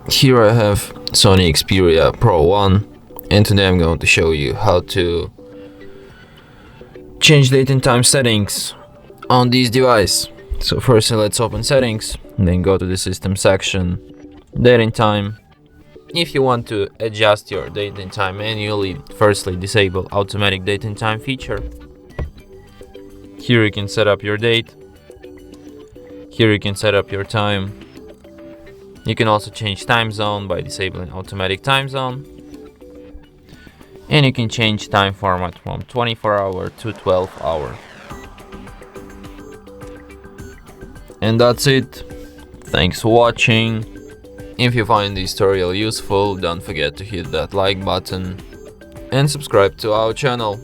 Here I have SONY Xperia Pro-I, and today I'm going to show you how to change date and time settings on this device. So first let's open settings, then go to the system section, date and time. If you want to adjust your date and time manually, firstly disable automatic date and time feature. Here you can set up your date. Here you can set up your time. You can also change time zone by disabling automatic time zone. And you can change time format from 24-hour to 12-hour. And that's it. Thanks for watching. If you find this tutorial useful, don't forget to hit that like button and subscribe to our channel.